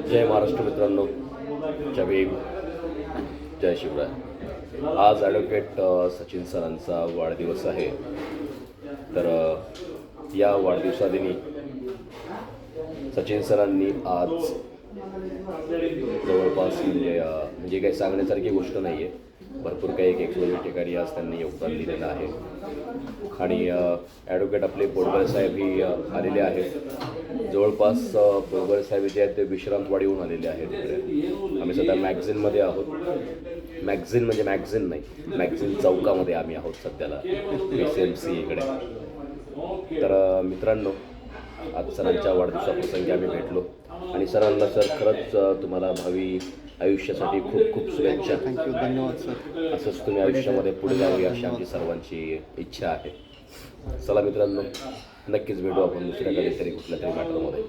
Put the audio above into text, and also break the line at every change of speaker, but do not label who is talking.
जय महाराष्ट्र मित्रांनो, जय भीम, जय शिवराय. आज ॲडव्होकेट सचिन सरांचा वाढदिवस आहे. तर या वाढदिवसादिनी सचिन सरांनी आज जवळपास म्हणजे काही सांगण्यासारखी गोष्ट नाही आहे. भरपूर काही एक ठिकाणी आज त्यांनी योगदान दिलेलं आहे. आणि ॲडव्होकेट आपले पोडगळे साहेब ही आलेले आहेत. जवळपास पोडगळे साहेब जे आहेत ते विश्रांतवाडीहून आलेले आहेत इकडे. आम्ही सध्या मॅगझिनमध्ये आहोत. मॅगझिन म्हणजे मॅगझिन नाही, मॅगझिन चौकामध्ये आम्ही आहोत सध्याला, SMC इकडे. तर मित्रांनो, आज सरांच्या वाढदिवसाप्रसंगी आम्ही भेटलो आणि सरांना सर खरंच तुम्हाला भावी आयुष्यासाठी खूप खूप शुभेच्छा.
थँक्यू, धन्यवाद सर.
असंच तुम्ही आयुष्यामध्ये पुढे जावे अशी आमची सर्वांची इच्छा आहे. चला मित्रांनो, नक्कीच भेटू आपण दुसऱ्या कधीतरी कुठल्या तरी मॅटरमध्ये.